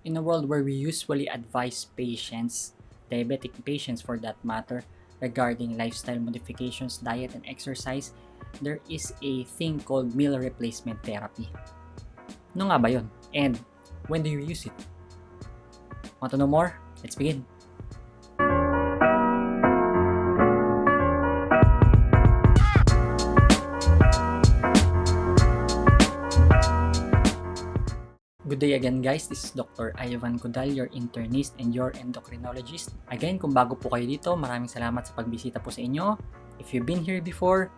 In a world where we usually advise patients, diabetic patients for that matter, regarding lifestyle modifications, diet, and exercise, there is a thing called meal replacement therapy. Ano nga ba yun? And when do you use it? Want to know more? Let's begin. Good day again guys, this is Dr. Ivan Godal, your internist and your endocrinologist. Again, kung bago po kayo dito, maraming salamat sa pagbisita po sa inyo. If you've been here before,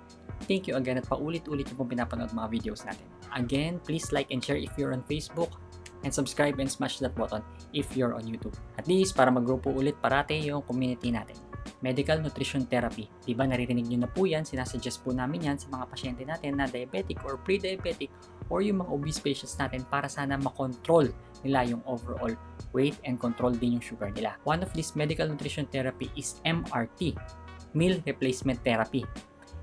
thank you again at paulit-ulit yung pong pinapanood mga videos natin. Again, please like and share if you're on Facebook and subscribe and smash that button if you're on YouTube. At least para mag-grow po ulit parate yung community natin. Medical Nutrition Therapy. Diba naririnig nyo na po yan, sinasuggest po namin yan sa mga pasyente natin na diabetic or pre-diabetic or yung mga obese patients natin para sana makontrol nila yung overall weight and control din yung sugar nila. One of this medical nutrition therapy is MRT, Meal Replacement Therapy.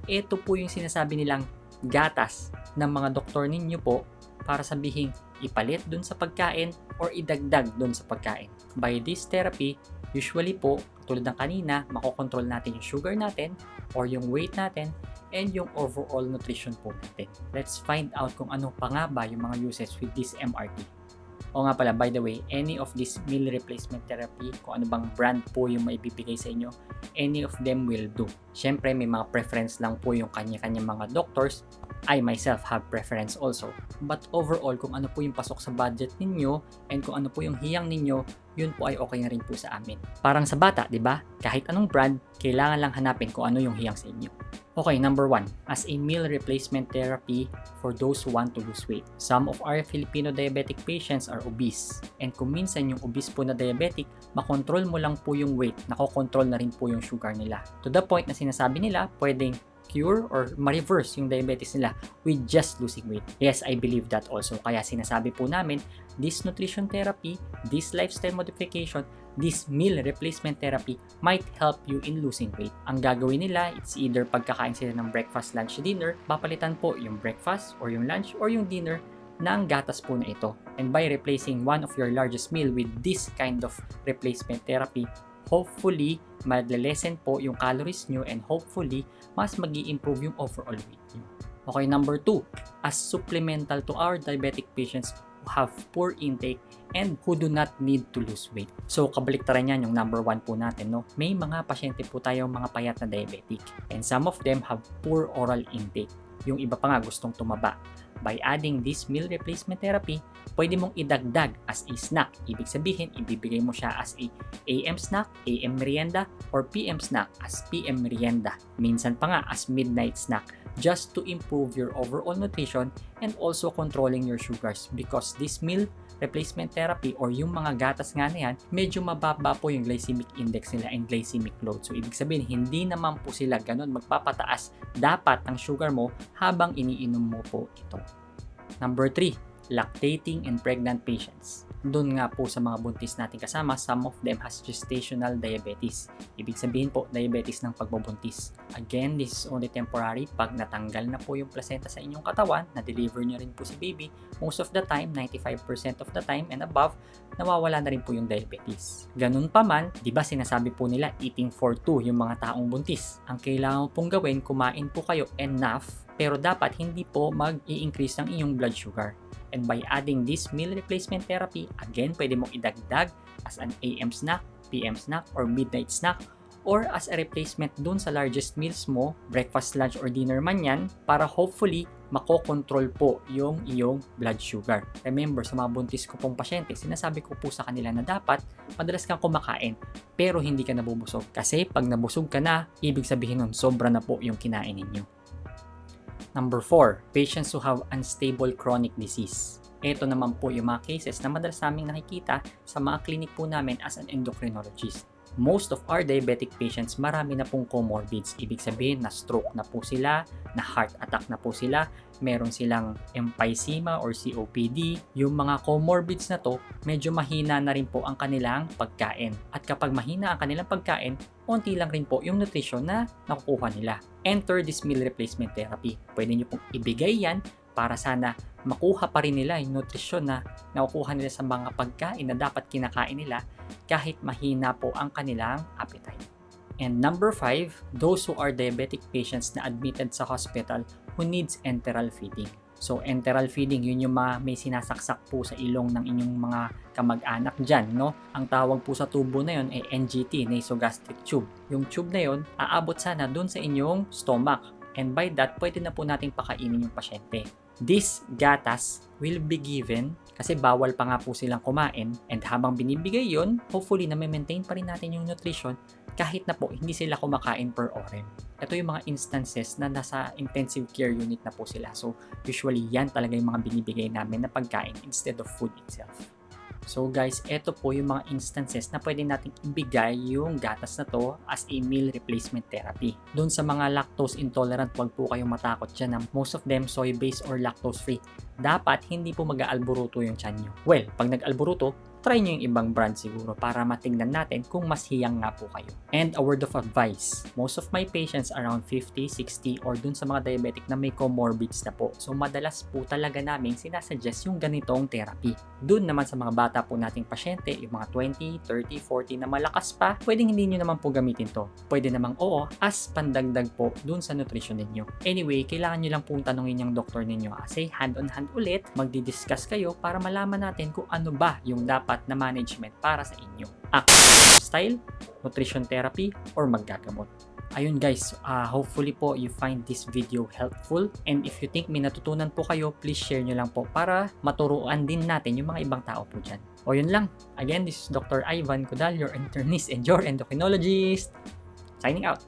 Ito po yung sinasabi nilang gatas ng mga doktor ninyo po para sabihin ipalit dun sa pagkain or idagdag dun sa pagkain. By this therapy, usually po, tulad ng kanina, makokontrol natin yung sugar natin or yung weight natin and yung overall nutrition po natin. Let's find out kung ano pa nga ba yung mga uses with this MRT. O nga pala, by the way, any of this meal replacement therapy, kung ano bang brand po yung maibibigay sa inyo, any of them will do. Siyempre, may mga preference lang po yung kanya-kanya mga doctors. I myself have preference also. But overall, kung ano po yung pasok sa budget ninyo and kung ano po yung hiyang ninyo, yun po ay okay na rin po sa amin. Parang sa bata, di ba? Kahit anong brand, kailangan lang hanapin kung ano yung hiyang sa inyo. Okay, number 1, as a meal replacement therapy for those who want to lose weight. Some of our Filipino diabetic patients are obese. And kung minsan yung obese po na diabetic, makontrol mo lang po yung weight, nakokontrol na rin po yung sugar nila. To the point na sinasabi nila, pwedeng cure or ma-reverse yung diabetes nila with just losing weight. Yes, I believe that also. Kaya sinasabi po namin, this nutrition therapy, this lifestyle modification, this meal replacement therapy might help you in losing weight. Ang gagawin nila, it's either pagkakain sila ng breakfast, lunch, dinner, papalitan po yung breakfast or yung lunch or yung dinner ng gatas po na ito. And by replacing one of your largest meal with this kind of replacement therapy, hopefully, madle-lessen po yung calories nyo and hopefully, mas mag-i-improve yung overall weight nyo. Okay, number 2, as supplemental to our diabetic patients who have poor intake and who do not need to lose weight. So, kabaliktaran yan yung number 1 po natin, no? May mga pasyente po tayong mga payat na diabetic and some of them have poor oral intake. Yung iba pa nga gustong tumaba. By adding this meal replacement therapy, pwede mong idagdag as a snack. Ibig sabihin, ibibigay mo siya as a AM snack, AM merienda, or PM snack as PM merienda. Minsan pa nga as midnight snack just to improve your overall nutrition and also controlling your sugars because this meal replacement therapy or yung mga gatas nga na yan, medyo mababa po yung glycemic index nila and glycemic load. So, ibig sabihin, hindi naman po sila ganun magpapataas dapat ang sugar mo habang iniinom mo po ito. Number 3, lactating and pregnant patients. Doon nga po sa mga buntis natin kasama, some of them has gestational diabetes. Ibig sabihin po, diabetes ng pagbubuntis. Again, this is only temporary. Pag natanggal na po yung placenta sa inyong katawan, na-deliver nyo rin po si baby, most of the time, 95% of the time and above, nawawala na rin po yung diabetes. Ganun pa man, di ba sinasabi po nila, eating for 2 yung mga taong buntis. Ang kailangan pong gawin, kumain po kayo enough, pero dapat hindi po mag-i-increase ng inyong blood sugar. And by adding this meal replacement therapy, again, pwede mong idagdag as an AM snack, PM snack, or midnight snack, or as a replacement dun sa largest meals mo, breakfast, lunch, or dinner man yan, para hopefully makokontrol po yung iyong blood sugar. Remember, sa mga buntis ko pong pasyente, sinasabi ko po sa kanila na dapat madalas kang kumakain, pero hindi ka nabubusog. Kasi pag nabusog ka na, ibig sabihin nun, sobra na po yung kinain ninyo. Number 4, patients who have unstable chronic disease. Ito naman po yung mga cases na madalas naming nakikita sa mga clinic po namin as an endocrinologist. Most of our diabetic patients, marami na pong comorbids. Ibig sabihin na stroke na po sila, na heart attack na po sila, meron silang emphysema or COPD. Yung mga comorbids na to, medyo mahina na rin po ang kanilang pagkain. At kapag mahina ang kanilang pagkain, onti lang rin po yung nutrition na nakukuha nila. Enter this meal replacement therapy. Pwede nyo pong ibigay yan para sana makuha pa rin nila yung nutrisyon na nakukuha nila sa mga pagkain na dapat kinakain nila kahit mahina po ang kanilang appetite. And number 5, those who are diabetic patients na admitted sa hospital who needs enteral feeding. So, enteral feeding, yun yung mga may sinasaksak po sa ilong ng inyong mga kamag-anak dyan, no? Ang tawag po sa tubo na yun ay NGT, nasogastric tube. Yung tube na yun, aabot sana dun sa inyong stomach. And by that, pwede na po nating pakainin yung pasyente. This gatas will be given kasi bawal pa nga po silang kumain, and habang binibigay yun, hopefully na maintain pa rin natin yung nutrition kahit na po hindi sila kumakain per orem. Ito yung mga instances na nasa intensive care unit na po sila. So usually yan talaga yung mga binibigay namin na pagkain instead of food itself. So guys, ito po yung mga instances na pwede nating ibigay yung gatas na to as a meal replacement therapy. Doon sa mga lactose intolerant, wag po kayong matakot dyan na most of them soy-based or lactose-free. Dapat hindi po mag-aalburuto yung tiyan nyo. Well, pag nag-alburuto, try nyo yung ibang brand siguro para matingnan natin kung mas hiyang nga po kayo. And a word of advice, most of my patients around 50, 60 or dun sa mga diabetic na may comorbids na po. So madalas po talaga namin sinasuggest yung ganitong therapy. Dun naman sa mga bata po nating pasyente, yung mga 20, 30, 40 na malakas pa, pwedeng hindi nyo naman po gamitin to. Pwede namang oo as pandagdag po dun sa nutrition ninyo. Anyway, kailangan nyo lang pong tanungin yung doktor ninyo. Say hand on hand ulit, magdi-discuss kayo para malaman natin kung ano ba yung dapat na management para sa inyo. Style, nutrition therapy, or maggagamot. Ayun guys, hopefully po you find this video helpful, and if you think may natutunan po kayo, please share nyo lang po para maturuan din natin yung mga ibang tao po dyan. O yun lang. Again, this is Dr. Ivan Codal, your internist and your endocrinologist. Signing out.